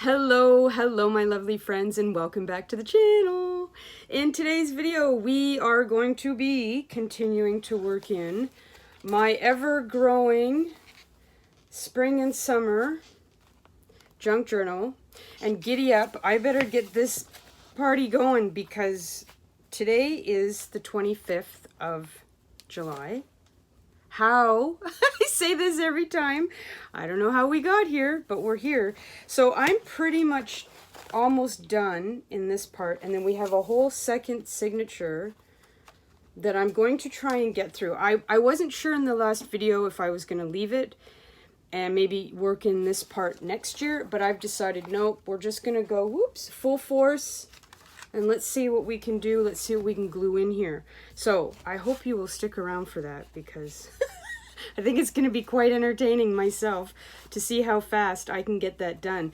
Hello my lovely friends, and welcome back to the channel. In today's video we are going to be continuing to work in my ever-growing spring and summer junk journal. And giddy up, I better get this party going because today is the 25th of July. How? I say this every time. I don't know how we got here, but we're here. So I'm pretty much almost done in this part. And then we have a whole second signature that I'm going to try and get through. I wasn't sure in the last video if I was going to leave it and maybe work in this part next year. But I've decided, nope, we're just going to go, whoops, full force. And let's see what we can do. Let's see what we can glue in here. So I hope you will stick around for that because I think it's going to be quite entertaining myself to see how fast I can get that done.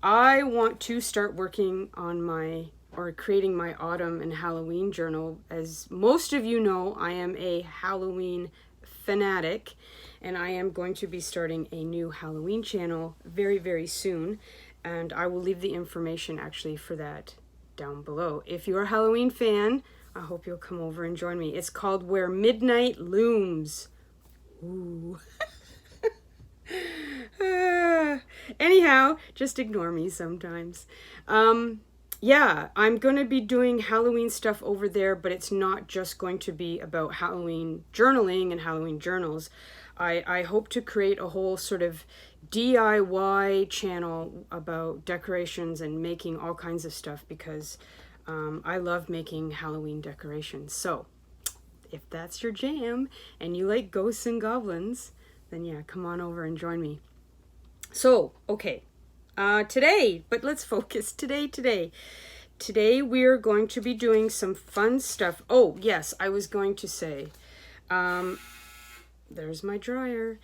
I want to start working on creating my autumn and Halloween journal. As most of you know, I am a Halloween fanatic and I am going to be starting a new Halloween channel very, very soon. And I will leave the information actually for that down below. If you're a Halloween fan, I hope you'll come over and join me. It's called Where Midnight Looms. Ooh. Anyhow, just ignore me sometimes. Yeah, I'm going to be doing Halloween stuff over there, but it's not just going to be about Halloween journaling and Halloween journals. I hope to create a whole sort of DIY channel about decorations and making all kinds of stuff because I love making Halloween decorations. So if that's your jam and you like ghosts and goblins, then yeah, come on over and join me. So, okay, today, but let's focus today. Today we're going to be doing some fun stuff. Oh, yes, I was going to say, there's my dryer.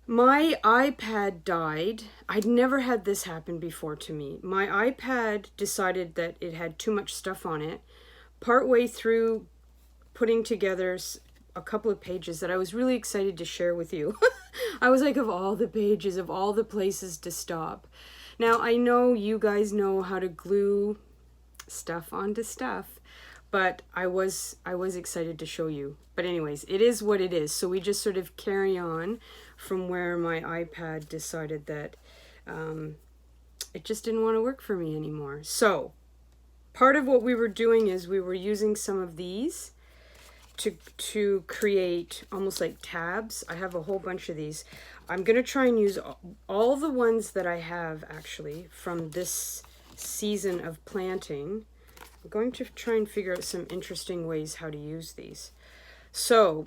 My iPad died. I'd never had this happen before to me. My iPad decided that it had too much stuff on it. Partway through putting together a couple of pages that I was really excited to share with you. I was like, of all the pages, of all the places to stop. Now, I know you guys know how to glue stuff onto stuff, but I was excited to show you. But anyways, it is what it is. So we just sort of carry on from where my iPad decided that it just didn't want to work for me anymore. So part of what we were doing is we were using some of these to create almost like tabs. I have a whole bunch of these. I'm going to try and use all the ones that I have actually from this season of planting. I'm going to try and figure out some interesting ways how to use these. So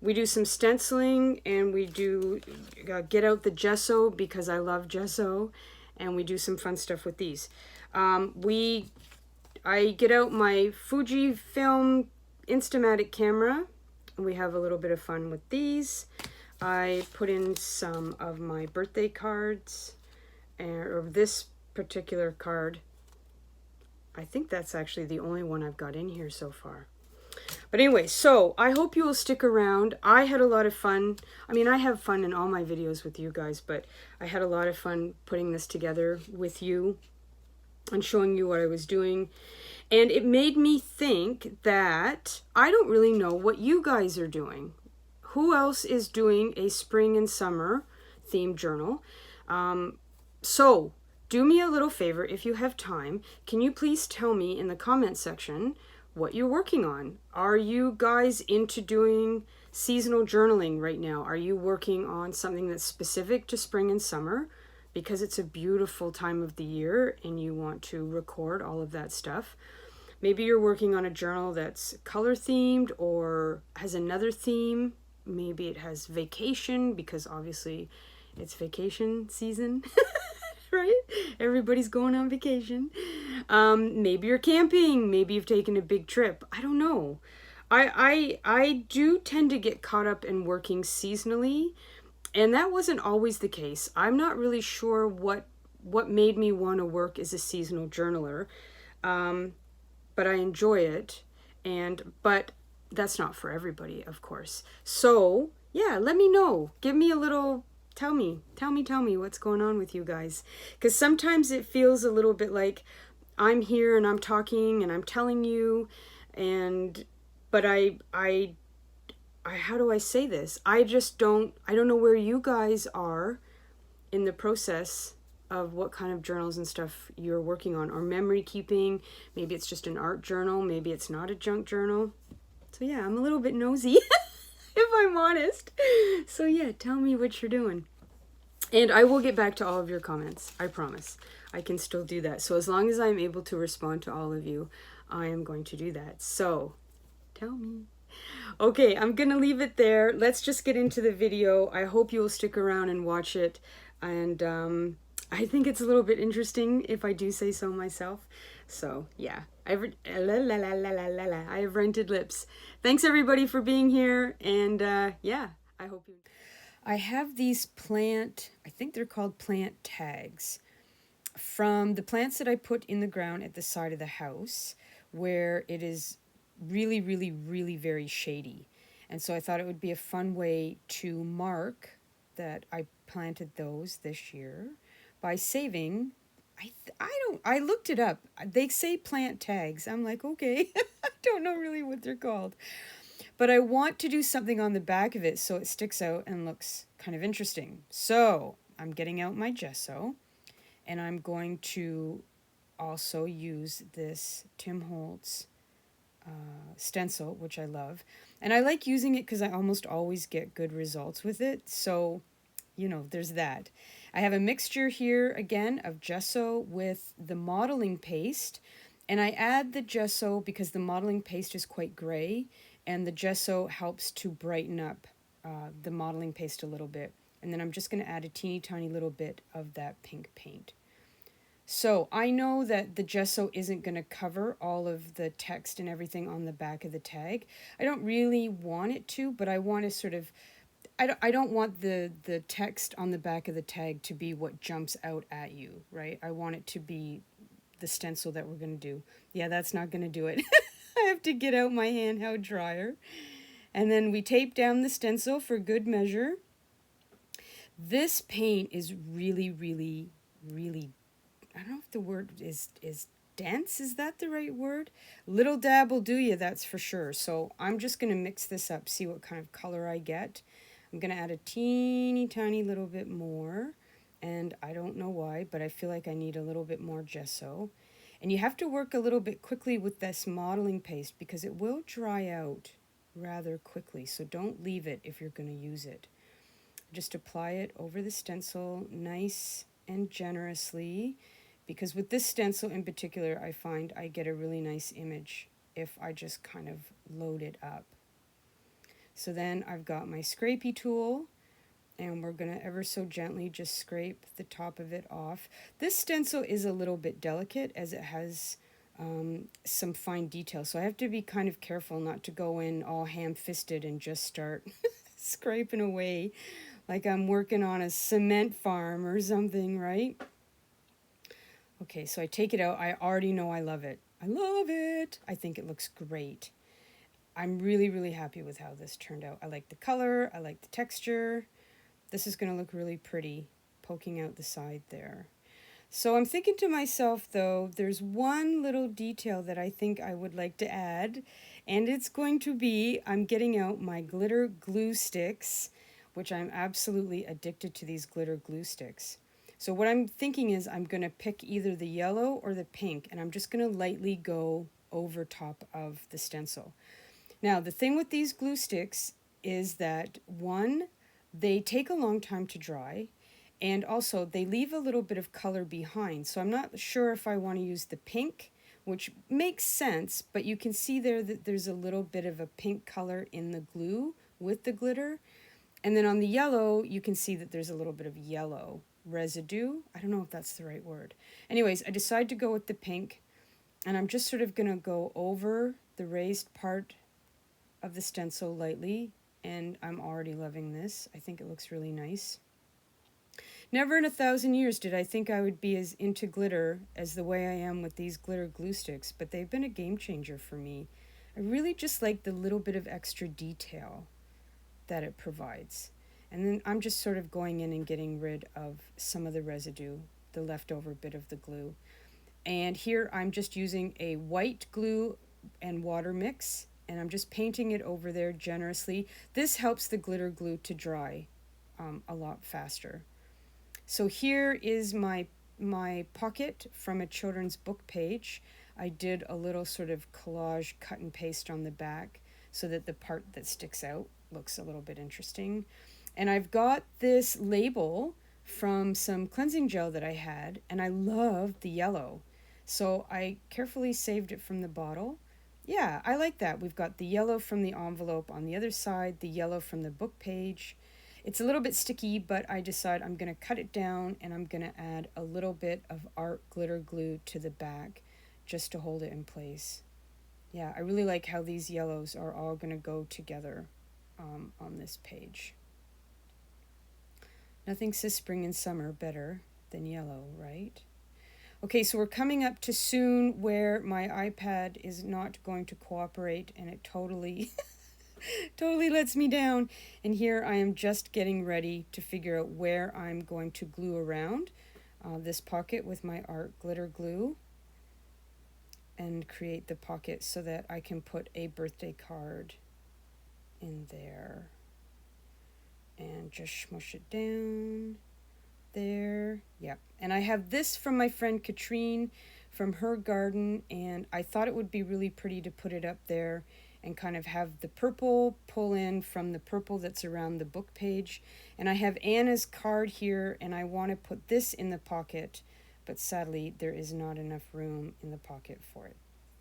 we do some stenciling and we do get out the gesso because I love gesso, and we do some fun stuff with these. I get out my Fujifilm Instamatic camera and we have a little bit of fun with these. I put in some of my birthday cards, or this particular card. I think that's actually the only one I've got in here so far. But anyway, so I hope you will stick around. I had a lot of fun. I mean, I have fun in all my videos with you guys, but I had a lot of fun putting this together with you and showing you what I was doing. And it made me think that I don't really know what you guys are doing. Who else is doing a spring and summer themed journal? So do me a little favor if you have time. Can you please tell me in the comment section what you're working on? Are you guys into doing seasonal journaling right now? Are you working on something that's specific to spring and summer because it's a beautiful time of the year and you want to record all of that stuff? Maybe you're working on a journal that's color themed or has another theme. Maybe it has vacation because obviously it's vacation season. Right? Everybody's going on vacation. Maybe you're camping. Maybe you've taken a big trip. I don't know. I do tend to get caught up in working seasonally, and that wasn't always the case. I'm not really sure what made me want to work as a seasonal journaler, but I enjoy it. But that's not for everybody, of course. So yeah, let me know. Give me a little Tell me what's going on with you guys. Because sometimes it feels a little bit like I'm here and I'm talking and I'm telling you, but I how do I say this? I don't know where you guys are in the process of what kind of journals and stuff you're working on, or memory keeping. Maybe it's just an art journal, maybe it's not a junk journal. So yeah, I'm a little bit nosy if I'm honest. So yeah, tell me what you're doing. And I will get back to all of your comments. I promise. I can still do that. So as long as I'm able to respond to all of you, I am going to do that. So tell me. Okay, I'm going to leave it there. Let's just get into the video. I hope you will stick around and watch it. And I think it's a little bit interesting if I do say so myself. So yeah, I have rented lips. Thanks everybody for being here. And yeah, I hope you... I have these I think they're called plant tags, from the plants that I put in the ground at the side of the house, where it is really, really, really very shady. And so I thought it would be a fun way to mark that I planted those this year by saving... I looked it up. They say plant tags. I'm like, okay, I don't know really what they're called. But I want to do something on the back of it so it sticks out and looks kind of interesting. So I'm getting out my gesso, and I'm going to also use this Tim Holtz stencil, which I love. And I like using it because I almost always get good results with it. So, you know, there's that. I have a mixture here, again, of gesso with the modeling paste. And I add the gesso because the modeling paste is quite gray, and the gesso helps to brighten up the modeling paste a little bit. And then I'm just going to add a teeny tiny little bit of that pink paint. So I know that the gesso isn't going to cover all of the text and everything on the back of the tag. I don't really want it to, but I want to sort of... I don't want the text on the back of the tag to be what jumps out at you, right? I want it to be the stencil that we're going to do. Yeah, that's not going to do it. I have to get out my handheld dryer. And then we tape down the stencil for good measure. This paint is really, really, really... I don't know if the word is dense. Is that the right word? Little dab will do you, that's for sure. So I'm just going to mix this up, see what kind of color I get. I'm going to add a teeny tiny little bit more. And I don't know why, but I feel like I need a little bit more gesso. And you have to work a little bit quickly with this modeling paste because it will dry out rather quickly. So don't leave it if you're going to use it. Just apply it over the stencil nice and generously, because with this stencil in particular, I find I get a really nice image if I just kind of load it up. So then I've got my scrapey tool, and we're going to ever so gently just scrape the top of it off. This stencil is a little bit delicate as it has some fine detail, so I have to be kind of careful not to go in all ham-fisted and just start scraping away like I'm working on a cement farm or something, right? Okay, so I take it out. I already know I love it. I love it. I think it looks great. I'm really, really happy with how this turned out. I like the color. I like the texture. This is going to look really pretty poking out the side there. So I'm thinking to myself, though, there's one little detail that I think I would like to add, and it's going to be, I'm getting out my glitter glue sticks, which I'm absolutely addicted to these glitter glue sticks. So what I'm thinking is I'm going to pick either the yellow or the pink, and I'm just going to lightly go over top of the stencil. Now, the thing with these glue sticks is that, one, they take a long time to dry, and also they leave a little bit of color behind. So I'm not sure if I want to use the pink, which makes sense, but you can see there that there's a little bit of a pink color in the glue with the glitter. And then on the yellow, you can see that there's a little bit of yellow residue. I don't know if that's the right word. Anyways, I decided to go with the pink, and I'm just sort of going to go over the raised part of the stencil lightly, and I'm already loving this. I think it looks really nice. Never in 1,000 years did I think I would be as into glitter as the way I am with these glitter glue sticks, but they've been a game changer for me. I really just like the little bit of extra detail that it provides. And then I'm just sort of going in and getting rid of some of the residue, the leftover bit of the glue. And here I'm just using a white glue and water mix, and I'm just painting it over there generously. This helps the glitter glue to dry a lot faster. So here is my pocket from a children's book page. I did a little sort of collage cut and paste on the back so that the part that sticks out looks a little bit interesting. And I've got this label from some cleansing gel that I had, and I love the yellow. So I carefully saved it from the bottle. Yeah, I like that. We've got the yellow from the envelope on the other side, the yellow from the book page. It's a little bit sticky, but I decide I'm going to cut it down and I'm going to add a little bit of art glitter glue to the back just to hold it in place. Yeah, I really like how these yellows are all going to go together on this page. Nothing says spring and summer better than yellow, right? Okay, so we're coming up to soon where my iPad is not going to cooperate, and it totally totally lets me down. And here I am just getting ready to figure out where I'm going to glue around this pocket with my art glitter glue and create the pocket so that I can put a birthday card in there. And just smush it down there. Yep. And I have this from my friend Katrine from her garden, and I thought it would be really pretty to put it up there and kind of have the purple pull in from the purple that's around the book page. And I have Anna's card here, and I want to put this in the pocket, but sadly there is not enough room in the pocket for it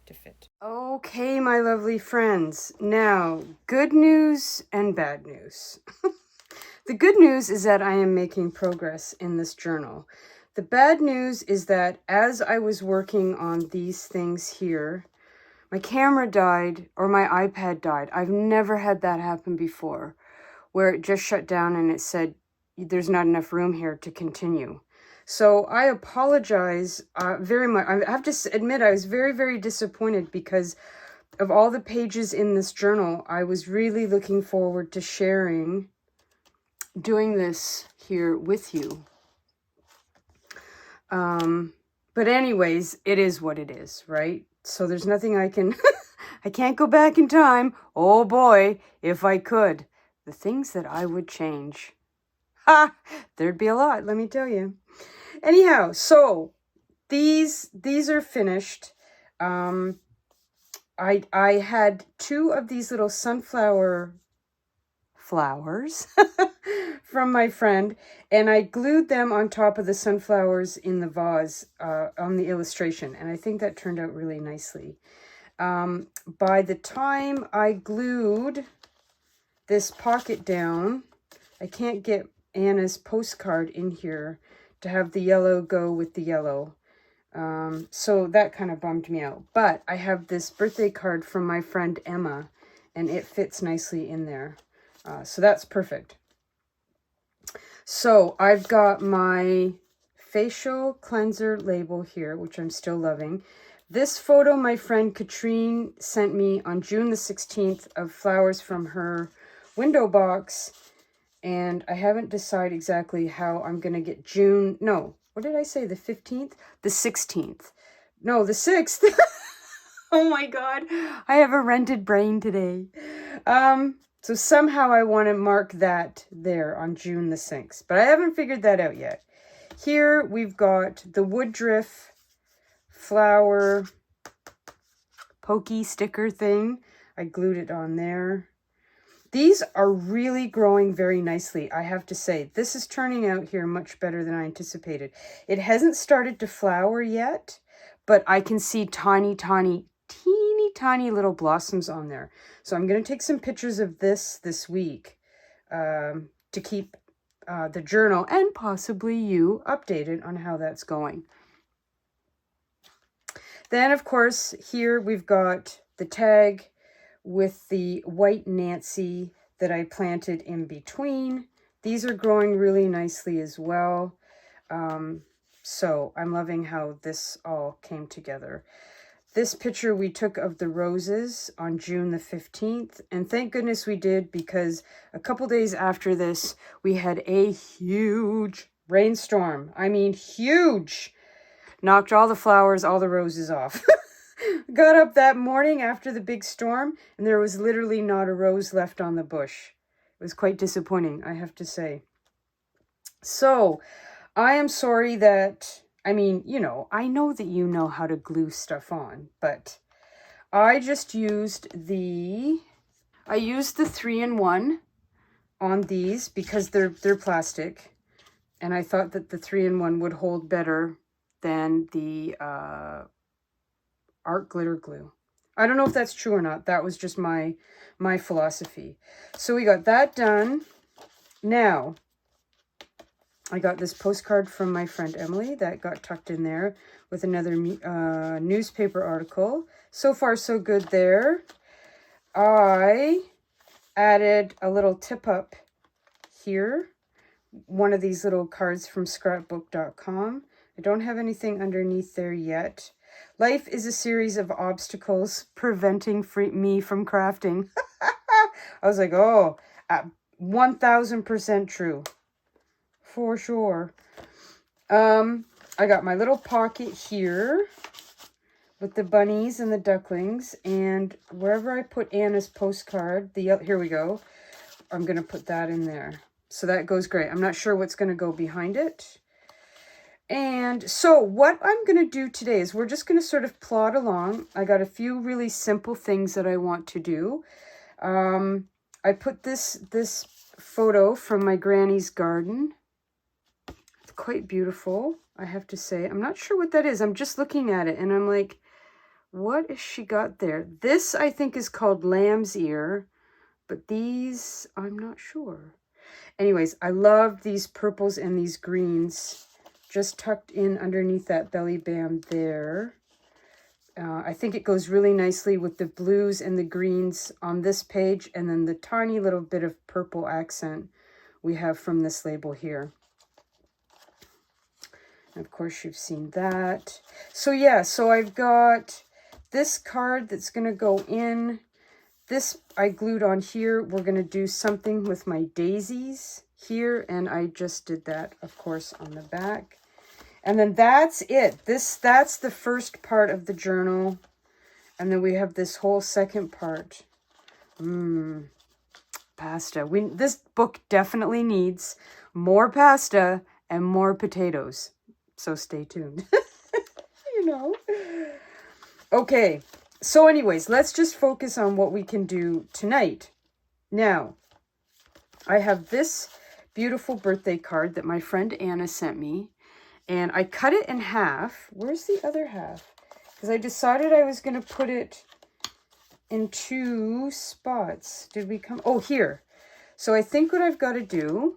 to fit. Okay, my lovely friends. Now, good news and bad news. The good news is that I am making progress in this journal. The bad news is that as I was working on these things here, my camera died or my iPad died. I've never had that happen before, where it just shut down and it said, there's not enough room here to continue. So I apologize very much. I have to admit I was very, very disappointed because of all the pages in this journal. I was really looking forward to sharing doing this here with you. But anyways, it is what it is, right? So there's nothing I can, I can't go back in time. Oh boy, if I could. The things that I would change. Ha! There'd be a lot, let me tell you. Anyhow, so these are finished. I had 2 of these little sunflower flowers from my friend, and I glued them on top of the sunflowers in the vase on the illustration, and I think that turned out really nicely. By the time I glued this pocket down, I can't get Anna's postcard in here to have the yellow go with the yellow. So that kind of bummed me out. But I have this birthday card from my friend Emma, and it fits nicely in there. So that's perfect. So I've got my facial cleanser label here, which I'm still loving. This photo my friend Katrine sent me on June the 16th of flowers from her window box. And I haven't decided exactly how I'm going to get June. No, what did I say? The 15th? The 16th. No, the 6th. Oh my God. I have a rented brain today. So somehow I want to mark that there on June the 6th. But I haven't figured that out yet. Here we've got the Woodruff flower pokey sticker thing. I glued it on there. These are really growing very nicely, I have to say. This is turning out here much better than I anticipated. It hasn't started to flower yet, but I can see tiny, teeny tiny little blossoms on there. So I'm going to take some pictures of this week to keep the journal and possibly you updated on how that's going. Then, of course, here we've got the tag with the white Nancy that I planted in between. These are growing really nicely as well. So I'm loving how this all came together. This picture we took of the roses on June the 15th. And thank goodness we did, because a couple days after this, we had a huge rainstorm. I mean, huge. Knocked all the flowers, all the roses off. Got up that morning after the big storm, and there was literally not a rose left on the bush. It was quite disappointing, I have to say. So, I am sorry that, I mean, you know, I know that you know how to glue stuff on, but I just used the 3-in-1 on these because they're plastic, and I thought that the 3-in-1 would hold better than the art glitter glue. I don't know if that's true or not. That was just my philosophy. So we got that done. Now, I got this postcard from my friend Emily that got tucked in there with another newspaper article. So far, so good there. I added a little tip-up here. One of these little cards from scrapbook.com. I don't have anything underneath there yet. Life is a series of obstacles preventing me from crafting. I was like, oh, 1000% true. For sure. I got my little pocket here with the bunnies and the ducklings. And wherever I put Anna's postcard, here we go. I'm going to put that in there. So that goes great. I'm not sure what's going to go behind it. And so what I'm going to do today is we're just going to sort of plod along. I got a few really simple things that I want to do. I put this photo from my granny's garden. It's quite beautiful, I have to say. I'm not sure what that is. I'm just looking at it and I'm like, what has she got there? This, I think, is called lamb's ear, but these, I'm not sure. Anyways, I love these purples and these greens just tucked in underneath that belly band there. I think it goes really nicely with the blues and the greens on this page, and then the tiny little bit of purple accent we have from this label here. And of course, you've seen that. So yeah, so I've got this card that's going to go in. This I glued on here. We're going to do something with my daisies here, and I just did that, of course, on the back. And then that's it. That's the first part of the journal. And then we have this whole second part. Pasta. This book definitely needs more pasta and more potatoes. So stay tuned. You know. Okay. So anyways, let's just focus on what we can do tonight. Now, I have this beautiful birthday card that my friend Anna sent me. And I cut it in half. Where's the other half? Because I decided I was going to put it in 2 spots. Did we come? Oh, here. So I think what I've got to do,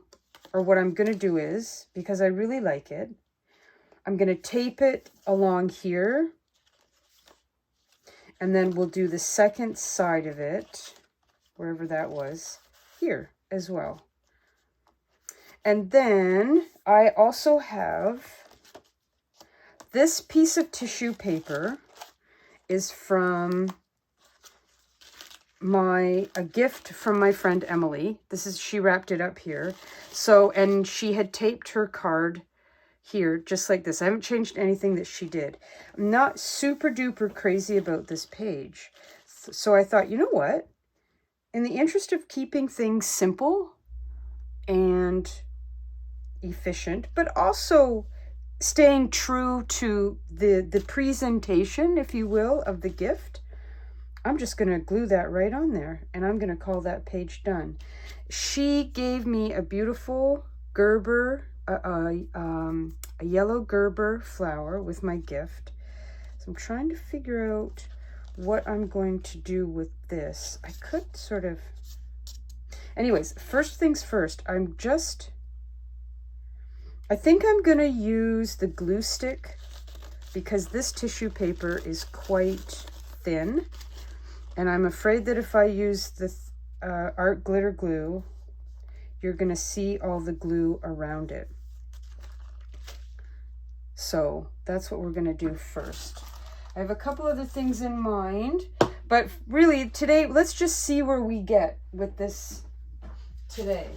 or what I'm going to do is, because I really like it, I'm going to tape it along here. And then we'll do the second side of it, wherever that was, here as well. And then I also have this piece of tissue paper is from a gift from my friend Emily. She wrapped it up here. So, and she had taped her card here just like this. I haven't changed anything that she did. I'm not super duper crazy about this page. So I thought, you know what? In the interest of keeping things simple and efficient, but also staying true to the presentation, if you will, of the gift, I'm just going to glue that right on there, and I'm going to call that page done. She gave me a beautiful Gerber, a yellow Gerber flower with my gift. So I'm trying to figure out what I'm going to do with this. I could sort of... Anyways, first things first, I think I'm going to use the glue stick because this tissue paper is quite thin. And I'm afraid that if I use the art glitter glue, you're going to see all the glue around it. So that's what we're going to do first. I have a couple other things in mind, but really today, let's just see where we get with this today.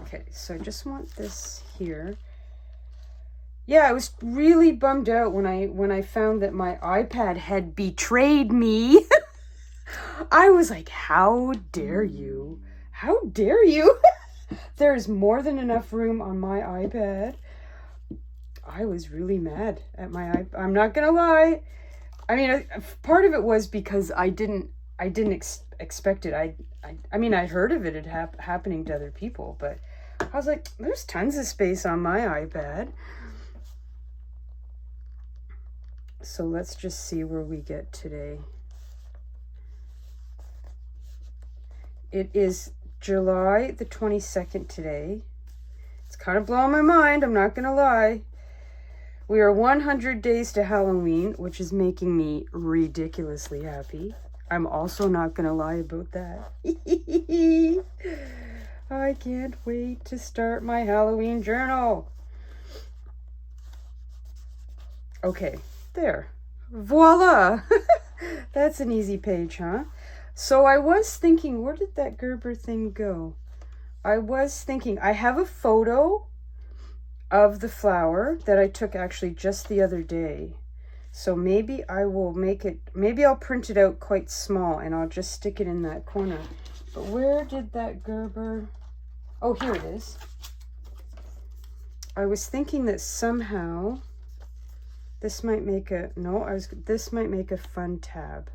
Okay, so I just want this here. Yeah, I was really bummed out when I found that my iPad had betrayed me. I was like, how dare you? How dare you? There's more than enough room on my iPad. I was really mad at my iPad. I'm not gonna lie. I mean, part of it was because I didn't expect it. I mean, I heard of it happening to other people, but I was like, there's tons of space on my iPad. So let's just see where we get today. It is July the 22nd today. It's kind of blowing my mind, I'm not gonna lie. We are 100 days to Halloween, which is making me ridiculously happy. I'm also not gonna lie about that. I can't wait to start my Halloween journal. Okay, there. Voila! That's an easy page, huh? So I was thinking, where did that Gerber thing go? I was thinking, I have a photo of the flower that I took actually just the other day. So maybe I will make it, maybe I'll print it out quite small and I'll just stick it in that corner. But where did that Gerber, oh, here it is. I was thinking that somehow this might make a, this might make a fun tab.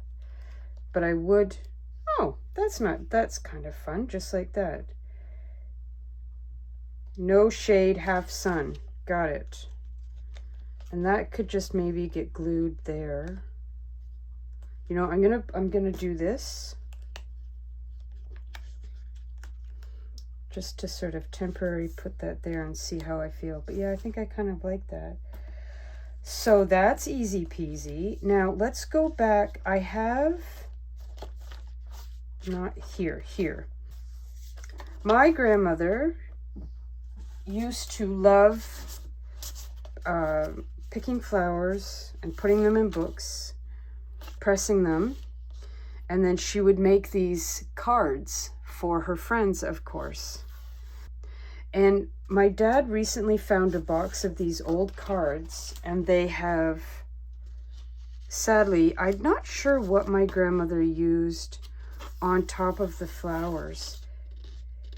But I would, oh, that's kind of fun, just like that. No shade, half sun. Got it. And that could just maybe get glued there. You know, I'm gonna do this just to sort of temporarily put that there and see how I feel. But yeah, I think I kind of like that. So that's easy peasy. Now let's go back. I have, not here. My grandmother used to love picking flowers and putting them in books, pressing them, and then she would make these cards for her friends, of course. And my dad recently found a box of these old cards, and they have, sadly, I'm not sure what my grandmother used on top of the flowers.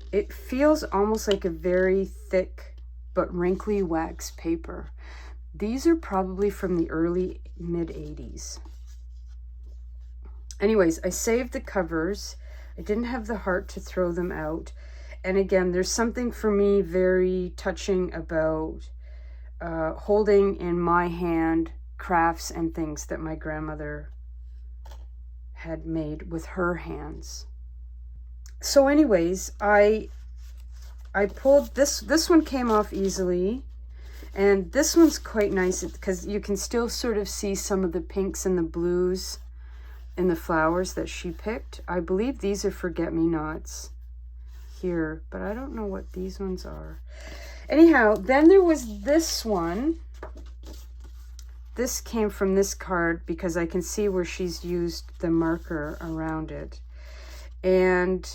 It feels almost like a very thick but wrinkly wax paper. These are probably from the early mid-80s. Anyways, I saved the covers. I didn't have the heart to throw them out. And again, there's something for me very touching about holding in my hand crafts and things that my grandmother had made with her hands. So anyways, I pulled this one came off easily, and this one's quite nice because you can still sort of see some of the pinks and the blues in the flowers that she picked. I believe these are forget-me-nots here, but I don't know what these ones are. Anyhow, then there was this one. This came from this card because I can see where she's used the marker around it. And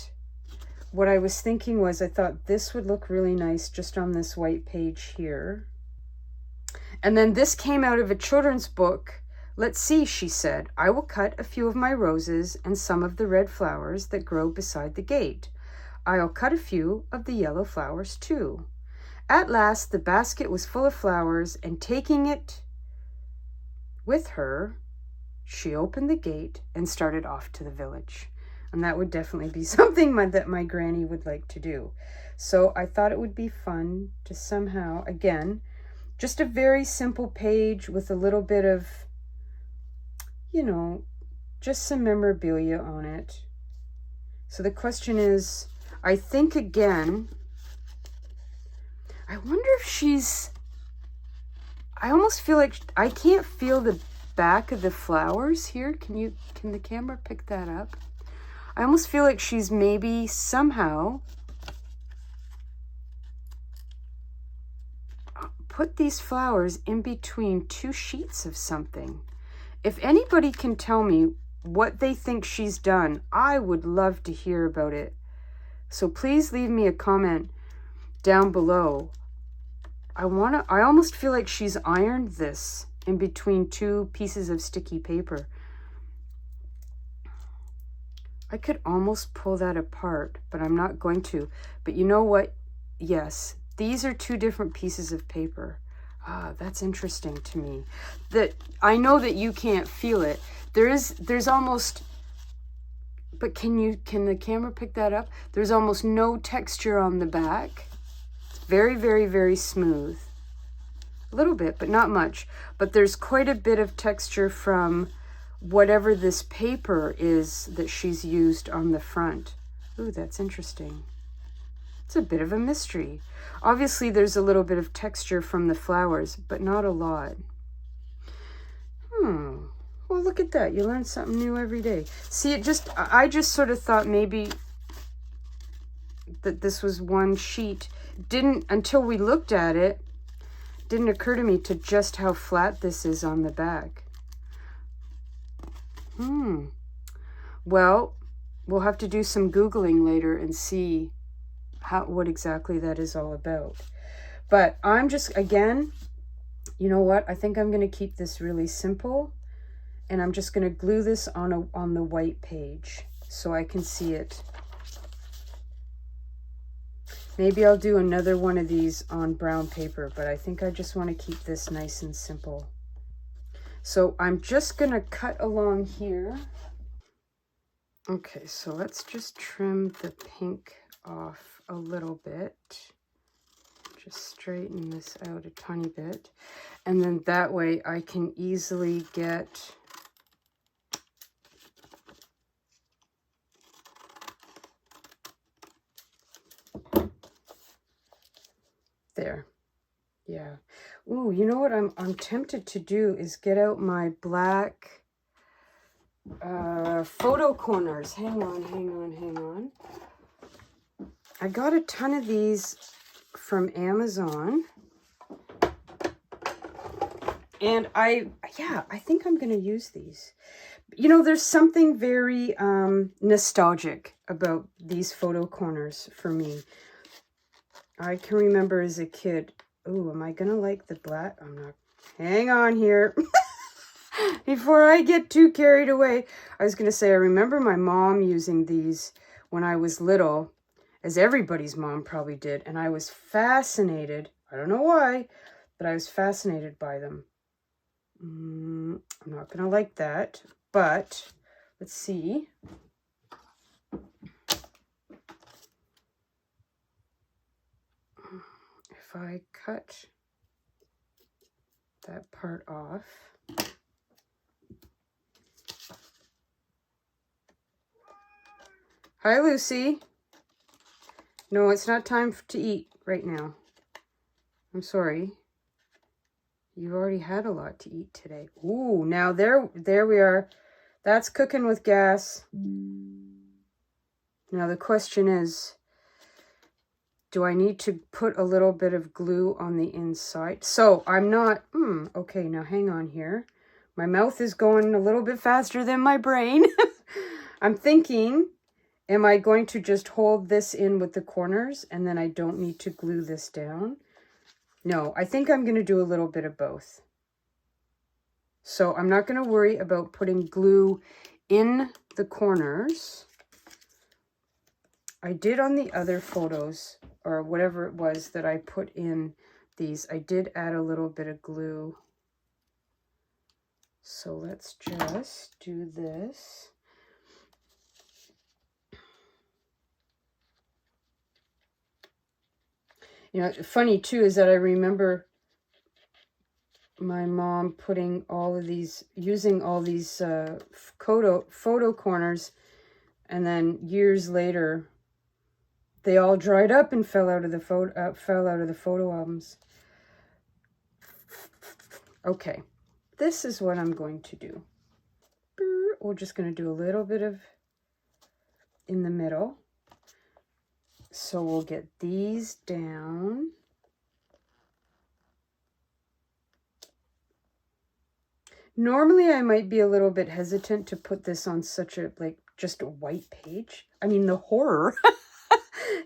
what I was thinking was, I thought this would look really nice just on this white page here. And then this came out of a children's book. Let's see, she said, I will cut a few of my roses and some of the red flowers that grow beside the gate. I'll cut a few of the yellow flowers too. At last, the basket was full of flowers, and taking it with her, she opened the gate and started off to the village. And that would definitely be something that my granny would like to do. So I thought it would be fun to somehow, again, just a very simple page with a little bit of, you know, just some memorabilia on it. So the question is, I think again, I wonder if she's, I almost feel like I can't feel the back of the flowers here. Can the camera pick that up? I almost feel like she's maybe somehow put these flowers in between two sheets of something. If anybody can tell me what they think she's done, I would love to hear about it. So please leave me a comment down below. I almost feel like she's ironed this in between two pieces of sticky paper. I could almost pull that apart, but I'm not going to. But you know what? Yes, these are two different pieces of paper. Ah, that's interesting to me. That I know that you can't feel it. There's almost, but can the camera pick that up? There's almost no texture on the back. It's very, very, very smooth. A little bit, but not much. But there's quite a bit of texture from whatever this paper is that she's used on the front. Ooh, that's interesting. It's a bit of a mystery. Obviously, there's a little bit of texture from the flowers, but not a lot. Well, look at that. You learn something new every day. See, I just sort of thought maybe that this was one sheet. Until we looked at it, didn't occur to me to just how flat this is on the back. Well, we'll have to do some Googling later and see what exactly that is all about. But I'm just, again, you know what? I think I'm going to keep this really simple, and I'm just going to glue this on the white page so I can see it. Maybe I'll do another one of these on brown paper, but I think I just want to keep this nice and simple. So I'm just going to cut along here. Okay, so let's just trim the pink off a little bit. Just straighten this out a tiny bit. And then that way I can easily get there. Yeah. Ooh, you know what I'm tempted to do is get out my black photo corners. Hang on. I got a ton of these from Amazon. And I think I'm going to use these. You know, there's something very nostalgic about these photo corners for me. I can remember as a kid. Ooh, am I going to like the black? I'm not. Hang on here. Before I get too carried away, I was going to say, I remember my mom using these when I was little, as everybody's mom probably did. And I was fascinated. I don't know why, but I was fascinated by them. I'm not going to like that, but let's see. If I cut that part off. Hi, Lucy. No, it's not time to eat right now. I'm sorry. You've already had a lot to eat today. Ooh, now there we are. That's cooking with gas. Now the question is, do I need to put a little bit of glue on the inside? So I'm not, okay, now hang on here. My mouth is going a little bit faster than my brain. I'm thinking, am I going to just hold this in with the corners and then I don't need to glue this down? No, I think I'm going to do a little bit of both. So I'm not going to worry about putting glue in the corners. I did on the other photos, or whatever it was that I put in these, I did add a little bit of glue. So let's just do this. You know, funny too is that I remember my mom putting all of these, using all these photo corners, and then years later, they all dried up and fell out of the photo albums. Okay, this is what I'm going to do. We're just going to do a little bit of in the middle. So we'll get these down. Normally I might be a little bit hesitant to put this on such a, like, just a white page. I mean, the horror.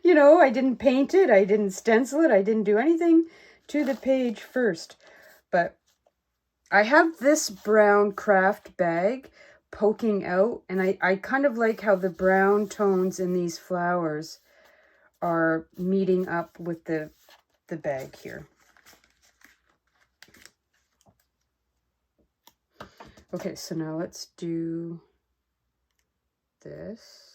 You know, I didn't paint it, I didn't stencil it, I didn't do anything to the page first. But I have this brown craft bag poking out, and I kind of like how the brown tones in these flowers are meeting up with the bag here. Okay, so now let's do this.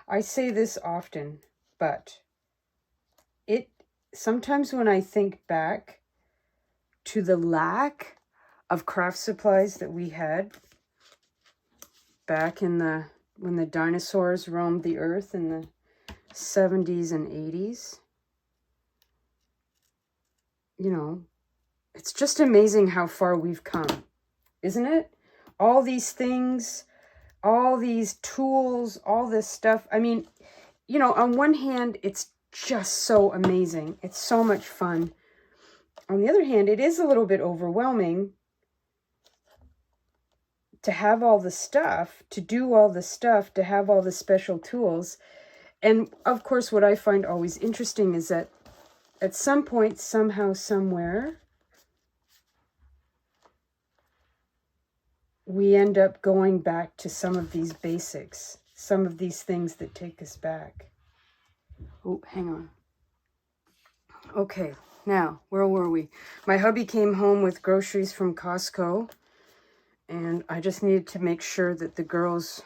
I say this often, but sometimes when I think back to the lack of craft supplies that we had back in when the dinosaurs roamed the earth in the 70s and 80s, you know, it's just amazing how far we've come, isn't it? All these things, all these tools, all this stuff. I mean, you know, on one hand, it's just so amazing. It's so much fun. On the other hand, it is a little bit overwhelming to have all the stuff, to do all the stuff, to have all the special tools. And of course, what I find always interesting is that at some point, somehow, somewhere, we end up going back to some of these basics, some of these things that take us back. Oh, hang on. Okay, now, where were we? My hubby came home with groceries from Costco, and I just needed to make sure that the girls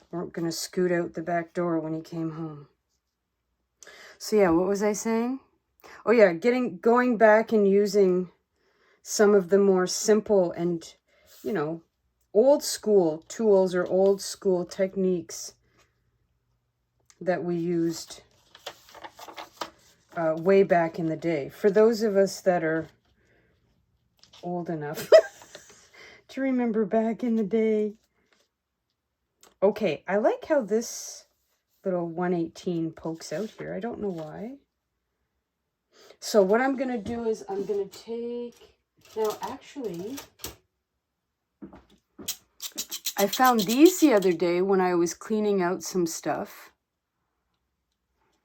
weren't going to scoot out the back door when he came home. So yeah, what was I saying? Oh yeah, going back and using some of the more simple and, you know, old school tools or old school techniques that we used way back in the day. For those of us that are old enough to remember back in the day. Okay, I like how this little 118 pokes out here. I don't know why. So what I'm going to do is I'm going to take... Now, actually, I found these the other day when I was cleaning out some stuff.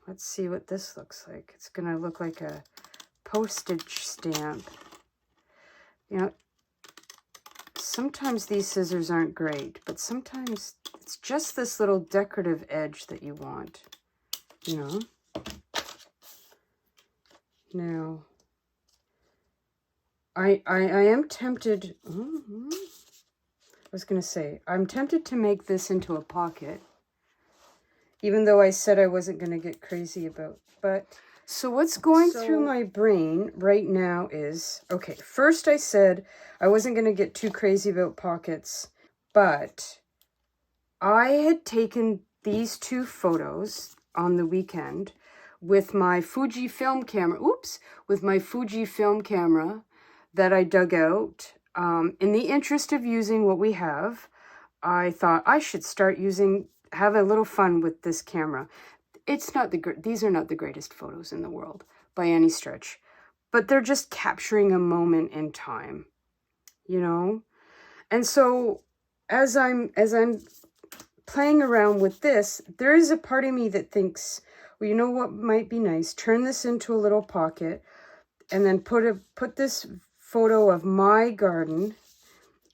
Let's see what this looks like. It's going to look like a postage stamp. You know, sometimes these scissors aren't great, but sometimes it's just this little decorative edge that you want, you know. Now, I am tempted, I was going to say, I'm tempted to make this into a pocket, even though I said I wasn't going to get crazy about, but, so what's going through my brain right now is, okay, first I said I wasn't going to get too crazy about pockets, but I had taken these two photos on the weekend with my Fuji film camera, with my Fuji film camera that I dug out. In the interest of using what we have, I thought I should start have a little fun with this camera. It's not these are not the greatest photos in the world by any stretch, but they're just capturing a moment in time, you know? And so as I'm playing around with this, there is a part of me that thinks, well, you know what might be nice? Turn this into a little pocket and then put this photo of my garden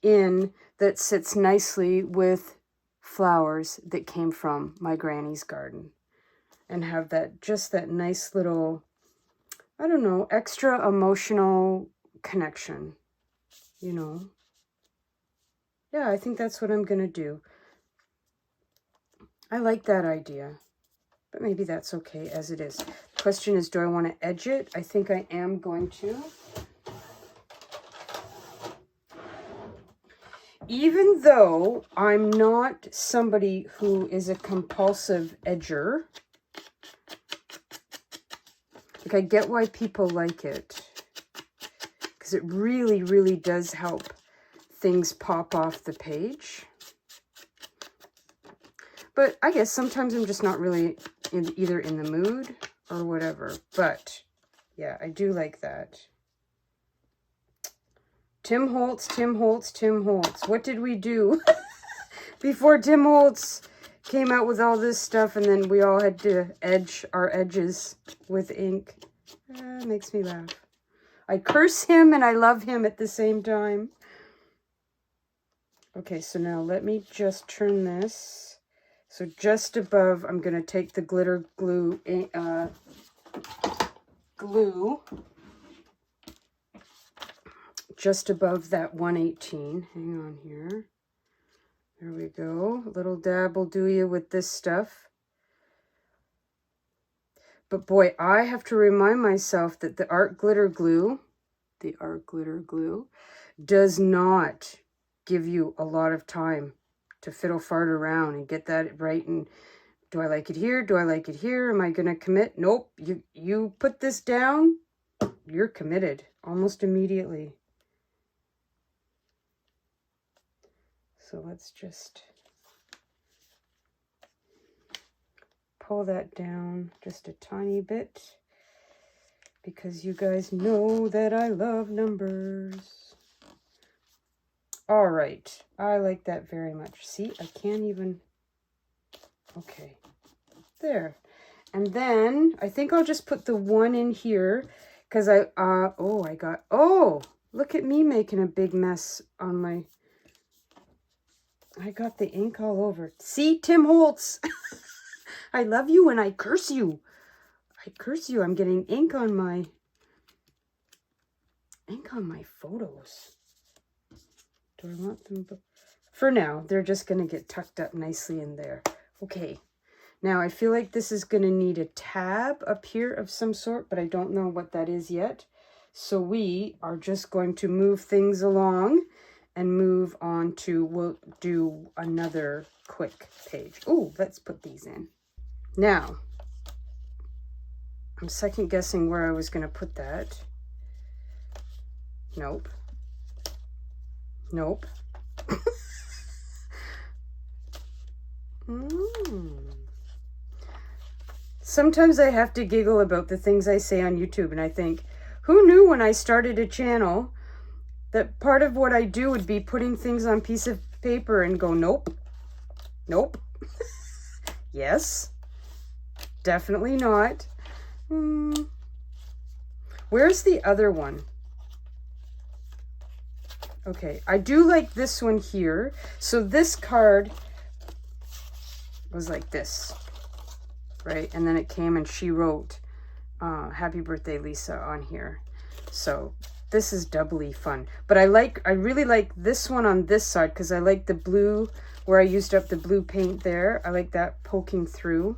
in that sits nicely with flowers that came from my granny's garden, and have just that nice little, I don't know, extra emotional connection, you know? Yeah, I think that's what I'm going to do. I like that idea, but maybe that's okay as it is. The question is, do I want to edge it? I think I am going to. Even though I'm not somebody who is a compulsive edger, like, I get why people like it, because it really, really does help things pop off the page. But I guess sometimes I'm just not really either in the mood or whatever. But yeah, I do like that. Tim Holtz, Tim Holtz, Tim Holtz. What did we do before Tim Holtz came out with all this stuff and then we all had to edge our edges with ink? Makes me laugh. I curse him and I love him at the same time. Okay, so now let me just turn this. So just above, I'm going to take the glitter glue, just above that 118. Hang on here. There we go. A little dab will do you with this stuff. But boy, I have to remind myself that the art glitter glue does not give you a lot of time to fiddle fart around and get that right. And do I like it here? Do I like it here? Am I going to commit? Nope. You put this down, you're committed almost immediately. So let's just pull that down just a tiny bit because you guys know that I love numbers. All right. I like that very much. See, I can't even... Okay. There. And then I think I'll just put the one in here because oh, look at me making a big mess on my... I got the ink all over. See, Tim Holtz. I love you and I curse you. I curse you. I'm getting ink on my photos. Do I want them? For now, they're just going to get tucked up nicely in there. Okay. Now, I feel like this is going to need a tab up here of some sort, but I don't know what that is yet. So we are just going to move things along and move on to, we'll do another quick page. Oh, let's put these in. Now, I'm second guessing where I was going to put that. Nope. Nope. Sometimes I have to giggle about the things I say on YouTube, and I think, who knew when I started a channel that part of what I do would be putting things on piece of paper and go, nope, nope, yes, definitely not. Where's the other one? Okay, I do like this one here. So this card was like this, right? And then it came and she wrote, happy birthday, Lisa, on here. So this is doubly fun. But I really like this one on this side because I like the blue where I used up the blue paint there. I like that poking through.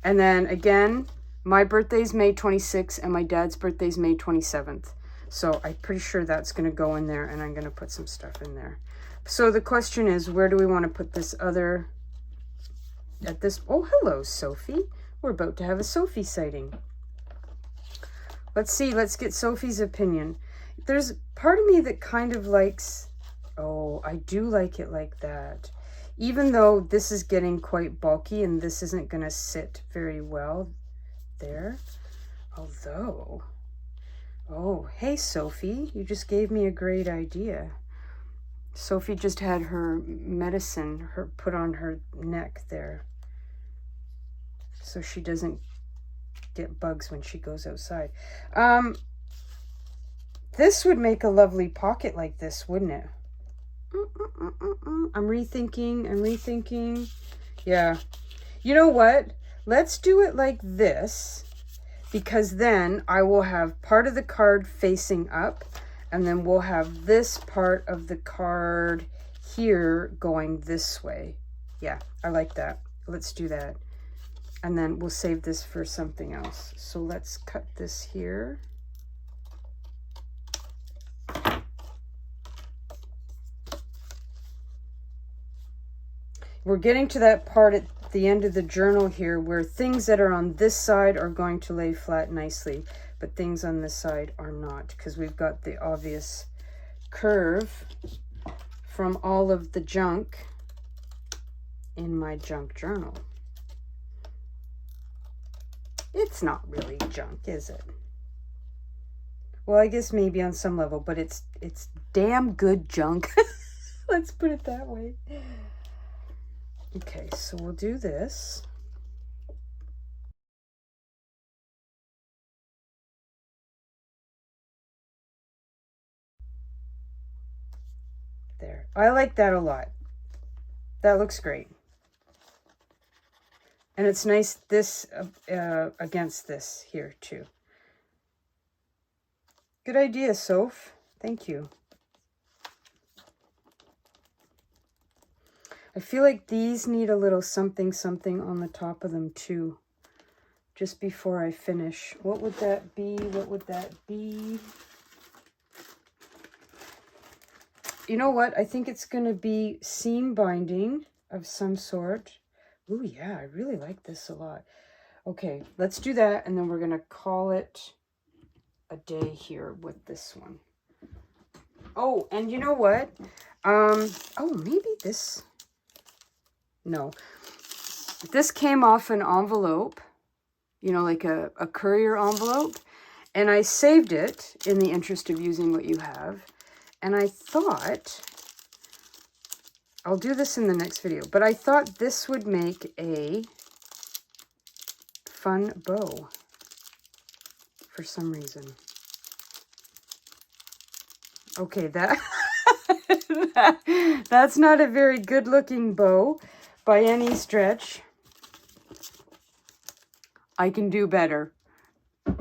And then again, my birthday's May 26th and my dad's birthday's May 27th. So I'm pretty sure that's going to go in there and I'm going to put some stuff in there. So the question is, where do we want to put this other, at this, oh, hello, Sophie. We're about to have a Sophie sighting. Let's see, let's get Sophie's opinion. There's part of me that kind of likes, oh, I do like it like that. Even though this is getting quite bulky and this isn't going to sit very well there. Although, oh, hey, Sophie, you just gave me a great idea. Sophie just had her medicine put on her neck there, so she doesn't get bugs when she goes outside. This would make a lovely pocket like this, wouldn't it? I'm rethinking. Yeah. You know what? Let's do it like this, because then I will have part of the card facing up, and then we'll have this part of the card here going this way. Yeah, I like that. Let's do that. And then we'll save this for something else. So let's cut this here. We're getting to that part at the end of the journal here where things that are on this side are going to lay flat nicely, but things on this side are not, because we've got the obvious curve from all of the junk in my junk journal. It's not really junk, is it? Well, I guess maybe on some level, but it's damn good junk. Let's put it that way. Okay, so we'll do this. There. I like that a lot. That looks great. And it's nice this against this here too. Good idea, Soph. Thank you. I feel like these need a little something something on the top of them too. Just before I finish. What would that be? What would that be? You know what? I think it's going to be seam binding of some sort. Ooh, yeah, I really like this a lot. Okay, let's do that, and then we're going to call it a day here with this one. Oh, and you know what? Oh, maybe this... No. This came off an envelope, you know, like a courier envelope, and I saved it in the interest of using what you have. And I thought, I'll do this in the next video, but I thought this would make a fun bow for some reason. Okay, that's not a very good looking bow by any stretch. I can do better.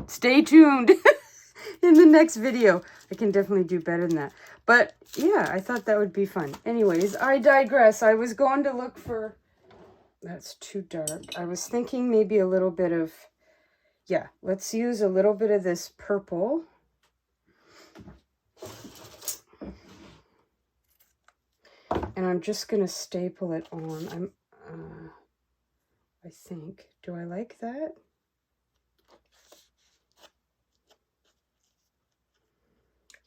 Stay tuned. In the next video, I can definitely do better than that. But yeah, I thought that would be fun. Anyways, I digress. I was going to look for... That's too dark. I was thinking maybe a little bit of... Yeah, let's use a little bit of this purple. And I'm just going to staple it on. I think. Do I like that?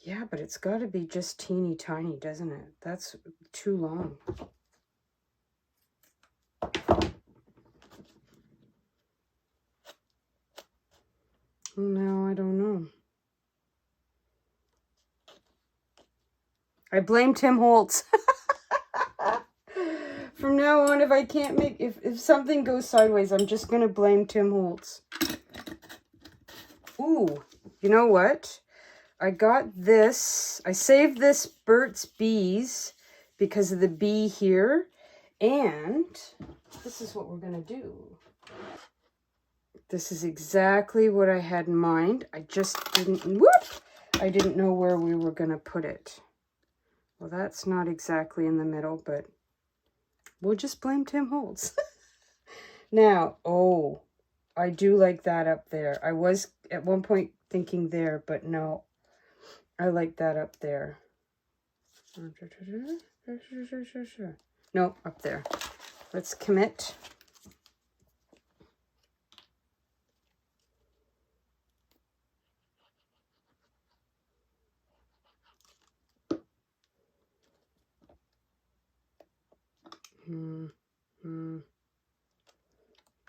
Yeah, but it's got to be just teeny tiny, doesn't it? That's too long. No, I don't know. I blame Tim Holtz. From now on, if I can't make... If something goes sideways, I'm just going to blame Tim Holtz. Ooh, you know what? I got this. I saved this Burt's Bees because of the bee here. And this is what we're going to do. This is exactly what I had in mind. I just didn't... Whoop! I didn't know where we were going to put it. Well, that's not exactly in the middle, but we'll just blame Tim Holtz. Now, oh, I do like that up there. I was at one point thinking there, but no. I like that up there. No, up there. Let's commit.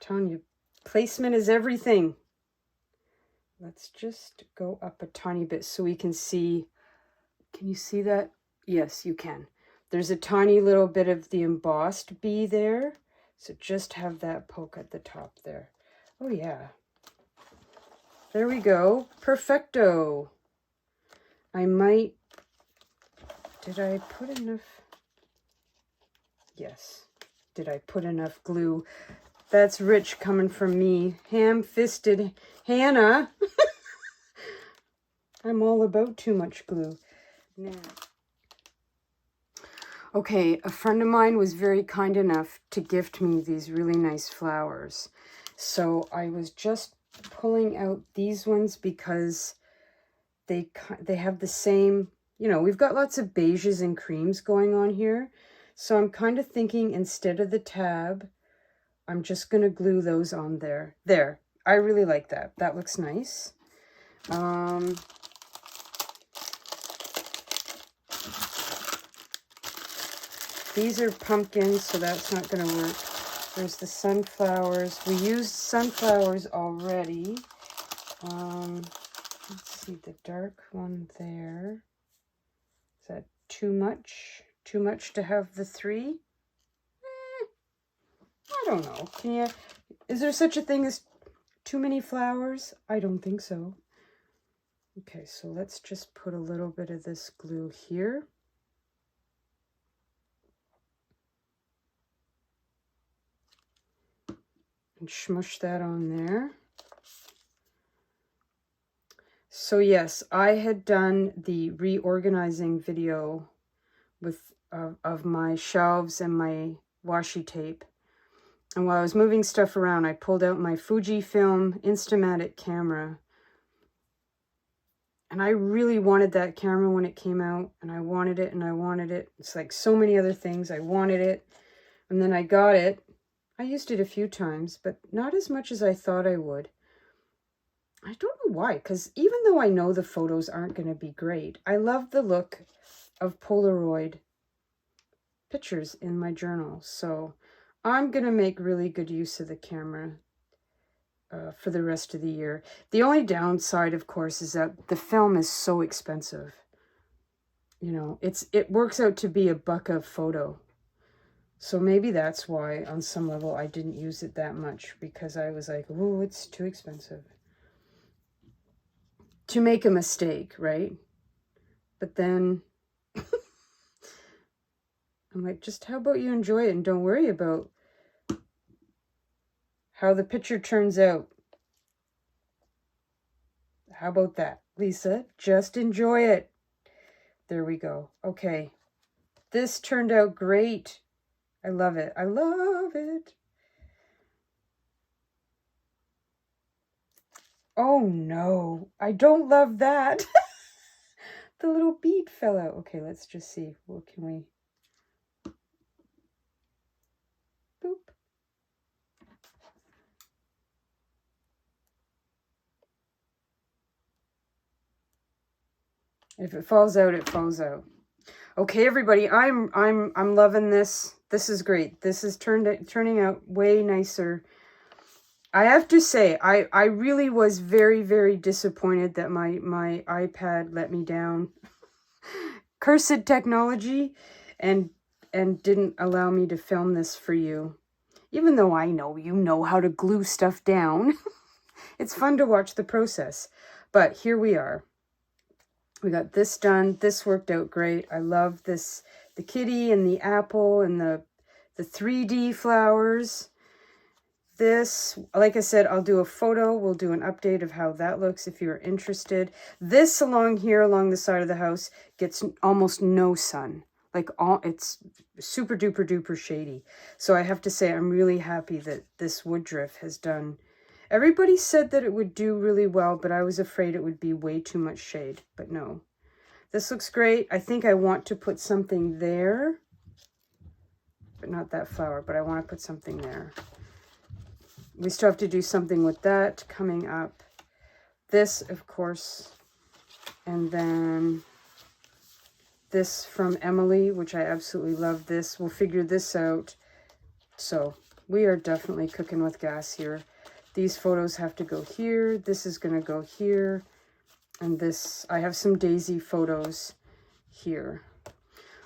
Telling you, placement is everything. Let's just go up a tiny bit so we can see. Can you see that? Yes, you can. There's a tiny little bit of the embossed bee there. So just have that poke at the top there. Oh, yeah. There we go. Perfecto. I might... Did I put enough? Yes. Did I put enough glue? That's rich coming from me. Ham-fisted Hannah. I'm all about too much glue. Now. Okay, a friend of mine was very kind enough to gift me these really nice flowers. So I was just pulling out these ones because they have the same, you know, we've got lots of beiges and creams going on here. So I'm kind of thinking instead of the tab, I'm just going to glue those on there. There. I really like that. That looks nice. These are pumpkins, so that's not going to work. There's the sunflowers. We used sunflowers already. Let's see, the dark one there. Is that too much? Too much to have the 3? I don't know. Can you, is there such a thing as too many flowers? I don't think so. Okay, so let's just put a little bit of this glue here. And smush that on there. So yes, I had done the reorganizing video with of my shelves and my washi tape. And while I was moving stuff around, I pulled out my Fujifilm Instamatic camera. And I really wanted that camera when it came out. And I wanted it and I wanted it. It's like so many other things. I wanted it. And then I got it. I used it a few times, but not as much as I thought I would. I don't know why, because even though I know the photos aren't going to be great, I love the look of Polaroid pictures in my journal. So I'm going to make really good use of the camera for the rest of the year. The only downside, of course, is that the film is so expensive. You know, it works out to be $1 a photo. So maybe that's why, on some level, I didn't use it that much, because I was like, oh, it's too expensive to make a mistake, right? But then I'm like, just how about you enjoy it and don't worry about how the picture turns out. How about that, Lisa? Just enjoy it. There we go. Okay. This turned out great. I love it. I love it. Oh no, I don't love that. The little bead fell out. Okay, let's just see. What can we... Boop. If it falls out, it falls out. Okay, everybody, I'm loving this. This is great. This is turning out way nicer. I have to say, I really was very, very disappointed that my iPad let me down. Cursed technology, and didn't allow me to film this for you. Even though I know you know how to glue stuff down. It's fun to watch the process. But here we are. We got this done. This worked out great. I love this, the kitty and the apple and the 3D flowers. This, like I said, I'll do a photo. We'll do an update of how that looks if you're interested. This along here, along the side of the house, gets almost no sun. Like, it's super duper duper shady. So I have to say, I'm really happy that this Woodruff has done. Everybody said that it would do really well, but I was afraid it would be way too much shade. But no, this looks great. I think I want to put something there, but not that flower, but I want to put something there. We still have to do something with that coming up. This, of course, and then this from Emily, which I absolutely love this. We'll figure this out. So we are definitely cooking with gas here. These photos have to go here. This is going to go here. And this, I have some daisy photos here.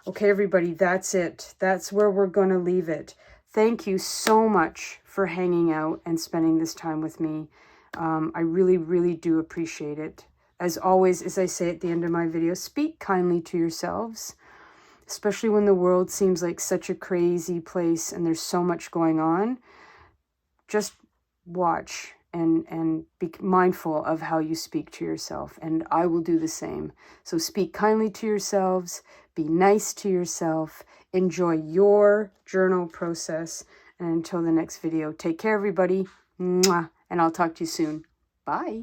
Okay, everybody, that's it. That's where we're going to leave it. Thank you so much for hanging out and spending this time with me. I really, really do appreciate it. As always, as I say at the end of my video, speak kindly to yourselves, especially when the world seems like such a crazy place and there's so much going on. Just watch and be mindful of how you speak to yourself, and I will do the same. So speak kindly to yourselves, be nice to yourself, enjoy your journal process, and until the next video, take care, everybody. Mwah, and I'll talk to you soon. Bye.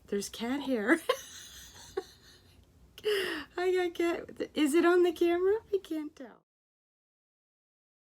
There's cat hair. I got cat. Is it on the camera? I can't tell.